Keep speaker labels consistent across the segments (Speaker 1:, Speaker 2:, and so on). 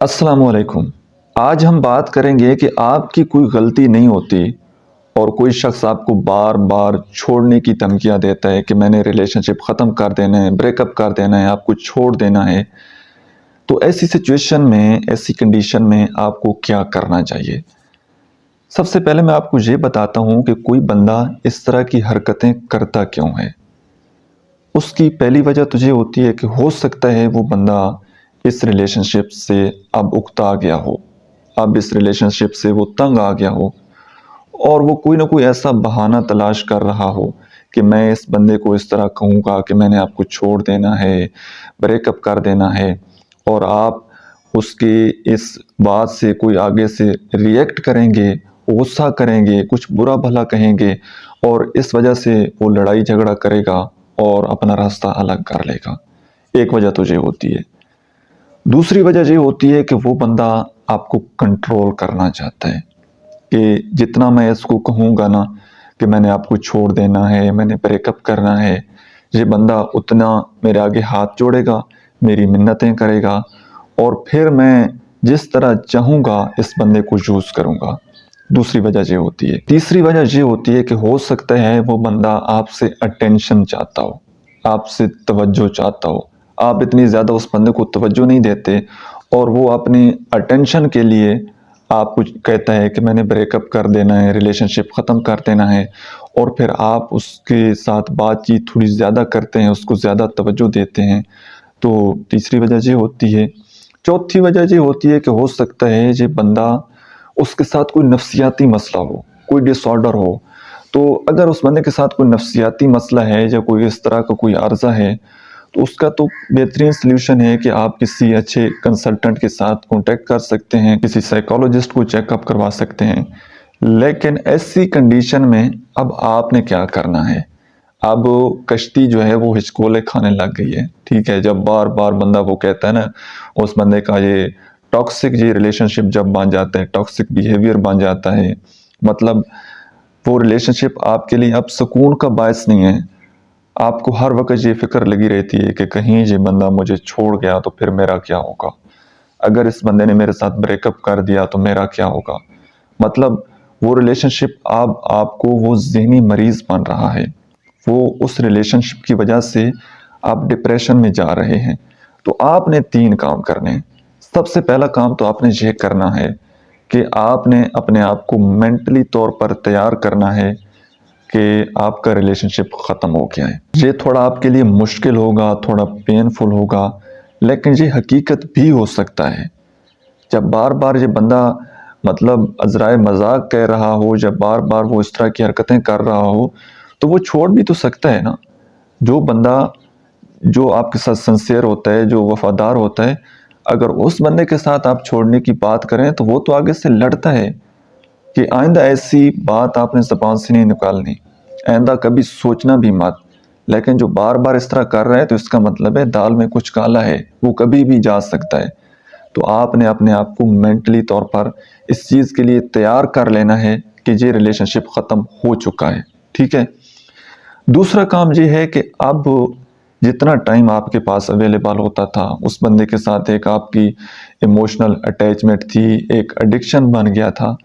Speaker 1: अस्सलाम वालेकुम। आज हम बात करेंगे कि आपकी कोई गलती नहीं होती और कोई शख्स आपको बार बार छोड़ने की धमकियां देता है कि मैंने रिलेशनशिप ख़त्म कर देना है, ब्रेकअप कर देना है, आपको छोड़ देना है। तो ऐसी सिचुएशन में, ऐसी कंडीशन में आपको क्या करना चाहिए? सबसे पहले मैं आपको ये बताता हूँ कि कोई बंदा इस तरह की हरकतें करता क्यों है। उसकी पहली वजह तो ये होती है कि हो सकता है वो बंदा इस रिलेशनशिप से अब उकता गया हो, अब इस रिलेशनशिप से वो तंग आ गया हो और वो कोई ना कोई ऐसा बहाना तलाश कर रहा हो कि मैं इस बंदे को इस तरह कहूँगा कि मैंने आपको छोड़ देना है, ब्रेकअप कर देना है, और आप उसकी इस बात से कोई आगे से रिएक्ट करेंगे, गुस्सा करेंगे, कुछ बुरा भला कहेंगे और इस वजह से वो लड़ाई झगड़ा करेगा और अपना रास्ता अलग कर लेगा। एक वजह तो ये होती है। दूसरी वजह ये होती है कि वो बंदा आपको कंट्रोल करना चाहता है कि जितना मैं इसको कहूँगा ना कि मैंने आपको छोड़ देना है, मैंने ब्रेकअप करना है, ये बंदा उतना मेरे आगे हाथ जोड़ेगा, मेरी मिन्नतें करेगा और फिर मैं जिस तरह चाहूँगा इस बंदे को यूज़ करूँगा। दूसरी वजह ये होती है। तीसरी वजह ये होती है कि हो सकता है वो बंदा आपसे अटेंशन चाहता हो, आपसे तवज्जो चाहता हो। आप इतनी ज़्यादा उस बंदे को तवज्जो नहीं देते और वो अपनी अटेंशन के लिए आपको कहता है कि मैंने ब्रेकअप कर देना है, रिलेशनशिप ख़त्म कर देना है, और फिर आप उसके साथ बातचीत थोड़ी ज़्यादा करते हैं, उसको ज़्यादा तवज्जो देते हैं। तो तीसरी वजह ये होती है। चौथी वजह ये होती है कि हो सकता है ये बंदा, उसके साथ कोई नफ्सियाती मसला हो, कोई डिसऑर्डर हो। तो अगर उस बंदे के साथ कोई नफ्सियाती मसला है या कोई इस तरह का कोई अर्जा है, तो उसका तो बेहतरीन सल्यूशन है कि आप किसी अच्छे कंसल्टेंट के साथ कांटेक्ट कर सकते हैं, किसी साइकोलॉजिस्ट को चेकअप करवा सकते हैं। लेकिन ऐसी कंडीशन में अब आपने क्या करना है? अब कश्ती जो है वो हिचकोले खाने लग गई है, ठीक है। जब बार बार बंदा वो कहता है ना, उस बंदे का ये टॉक्सिक ये रिलेशनशिप जब बन जाता है, टॉक्सिक बिहेवियर बन जाता है, मतलब वो रिलेशनशिप आपके लिए अब सुकून का बायस नहीं है। आपको हर वक्त ये फिक्र लगी रहती है कि कहीं ये बंदा मुझे छोड़ गया तो फिर मेरा क्या होगा, अगर इस बंदे ने मेरे साथ ब्रेकअप कर दिया तो मेरा क्या होगा। मतलब वो रिलेशनशिप अब आपको वो ज़हनी मरीज बन रहा है। वो उस रिलेशनशिप की वजह से आप डिप्रेशन में जा रहे हैं। तो आपने 3 काम करने हैं। सबसे पहला काम तो आपने ये करना है कि आपने अपने आप को मेंटली तौर पर तैयार करना है कि आपका रिलेशनशिप ख़त्म हो गया है। ये थोड़ा आपके लिए मुश्किल होगा, थोड़ा पेनफुल होगा, लेकिन ये हकीकत भी हो सकता है। जब बार बार ये बंदा मतलब अज़राए मजाक कह रहा हो, जब बार बार वो इस तरह की हरकतें कर रहा हो, तो वो छोड़ भी तो सकता है ना। जो बंदा जो आपके साथ सिंसियर होता है, जो वफादार होता है, अगर उस बंदे के साथ आप छोड़ने की बात करें तो वो तो आगे से लड़ता है कि आइंदा ऐसी बात आपने ज़बान से नहीं निकालनी, आइंदा कभी सोचना भी मत। लेकिन जो बार बार इस तरह कर रहा है तो इसका मतलब है दाल में कुछ काला है, वो कभी भी जा सकता है। तो आपने अपने आप को मेंटली तौर पर इस चीज़ के लिए तैयार कर लेना है कि ये रिलेशनशिप ख़त्म हो चुका है, ठीक है। दूसरा काम ये है कि अब जितना टाइम आपके पास अवेलेबल होता था उस बंदे के साथ, एक आपकी इमोशनल अटैचमेंट थी, एक एडिक्शन बन गया था,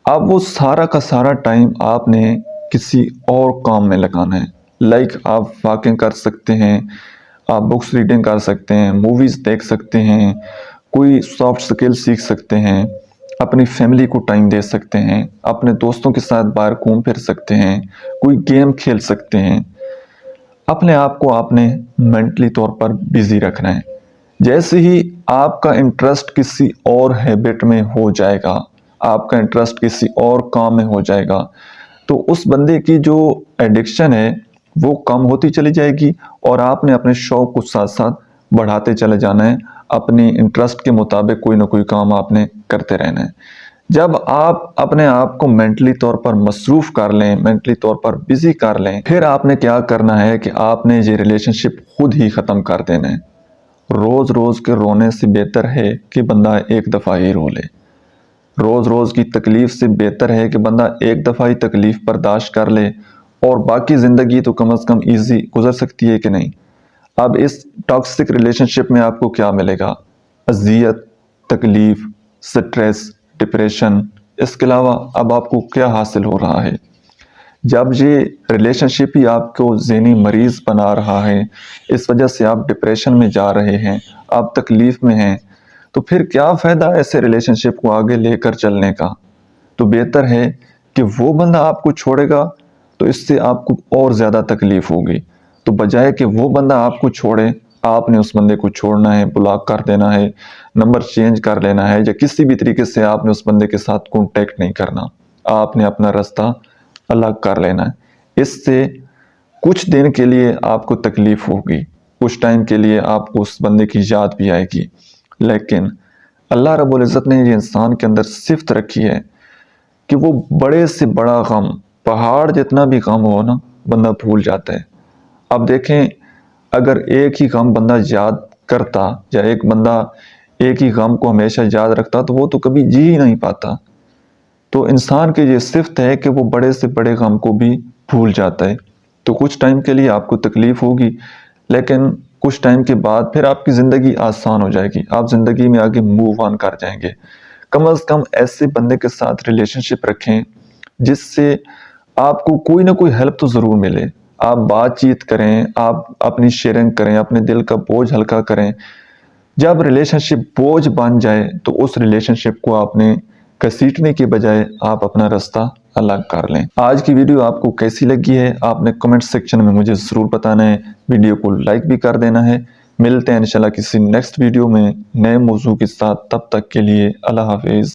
Speaker 1: अब वो सारा का सारा टाइम आपने किसी और काम में लगाना है। लाइक आप वॉकिंग कर सकते हैं, आप बुक्स रीडिंग कर सकते हैं, मूवीज़ देख सकते हैं, कोई सॉफ्ट स्किल सीख सकते हैं, अपनी फैमिली को टाइम दे सकते हैं, अपने दोस्तों के साथ बाहर घूम फिर सकते हैं, कोई गेम खेल सकते हैं। अपने आप को आपने मेंटली तौर पर बिजी रखना है। जैसे ही आपका इंटरेस्ट किसी और हैबिट में हो जाएगा, आपका इंटरेस्ट किसी और काम में हो जाएगा, तो उस बंदे की जो एडिक्शन है वो कम होती चली जाएगी और आपने अपने शौक को साथ साथ बढ़ाते चले जाना है। अपनी इंटरेस्ट के मुताबिक कोई ना कोई काम आपने करते रहना है। जब आप अपने आप को मेंटली तौर पर मसरूफ कर लें, मेंटली तौर पर बिजी कर लें, फिर आपने क्या करना है कि आपने ये रिलेशनशिप खुद ही ख़त्म कर देना है। रोज़ रोज़ के रोने से बेहतर है कि बंदा एक दफ़ा ही रो ले। रोज़ रोज़ की तकलीफ़ से बेहतर है कि बंदा एक दफ़ा ही तकलीफ़ बर्दाश्त कर ले और बाकी ज़िंदगी तो कम से कम ईजी गुजर सकती है कि नहीं। अब इस टॉक्सिक रिलेशनशिप में आपको क्या मिलेगा? अज़ियत, تکلیف، سٹریس، ڈپریشن، اس کے علاوہ اب آپ کو کیا حاصل ہو رہا ہے؟ جب یہ ریلیشن شپ ہی آپ کو ذہنی مریض بنا رہا ہے، اس وجہ سے آپ ڈپریشن میں جا رہے ہیں، آپ تکلیف میں ہیں، تو پھر کیا فائدہ ایسے ریلیشن شپ کو آگے لے کر چلنے کا؟ تو بہتر ہے کہ وہ بندہ آپ کو چھوڑے گا تو اس سے آپ کو اور زیادہ تکلیف ہوگی، تو بجائے کہ وہ بندہ آپ کو چھوڑے، آپ نے اس بندے کو چھوڑنا ہے، بلاک کر دینا ہے، نمبر چینج کر لینا ہے، یا کسی بھی طریقے سے آپ نے اس بندے کے ساتھ کانٹیکٹ نہیں کرنا، آپ نے اپنا راستہ الگ کر لینا ہے۔ اس سے کچھ دن کے لیے آپ کو تکلیف ہوگی، کچھ ٹائم کے لیے آپ کو اس بندے کی یاد بھی آئے گی، لیکن اللہ رب العزت نے یہ انسان کے اندر صفت رکھی ہے کہ وہ بڑے سے بڑا غم، پہاڑ جتنا بھی غم ہو نا، بندہ بھول جاتا ہے۔ اب دیکھیں، اگر ایک ہی غم بندہ یاد کرتا، یا ایک بندہ ایک ہی غم کو ہمیشہ یاد رکھتا، تو وہ تو کبھی جی ہی نہیں پاتا۔ تو انسان کی یہ صفت ہے کہ وہ بڑے سے بڑے غم کو بھی بھول جاتا ہے۔ تو کچھ ٹائم کے لیے آپ کو تکلیف ہوگی، لیکن کچھ ٹائم کے بعد پھر آپ کی زندگی آسان ہو جائے گی، آپ زندگی میں آگے موو آن کر جائیں گے۔ کم از کم ایسے بندے کے ساتھ ریلیشن شپ رکھیں جس سے آپ کو کوئی نہ کوئی ہیلپ تو ضرور ملے، آپ بات چیت کریں، آپ اپنی شیئرنگ کریں، اپنے دل کا بوجھ ہلکا کریں۔ جب ریلیشن شپ بوجھ بن جائے تو اس ریلیشن شپ کو آپ نے گھسیٹنے کے بجائے آپ اپنا راستہ الگ کر لیں۔ آج کی ویڈیو آپ کو کیسی لگی ہے آپ نے کمنٹ سیکشن میں مجھے ضرور بتانا ہے، ویڈیو کو لائک بھی کر دینا ہے۔ ملتے ہیں انشاءاللہ کسی نیکسٹ ویڈیو میں نئے موضوع کے ساتھ، تب تک کے لیے اللہ حافظ۔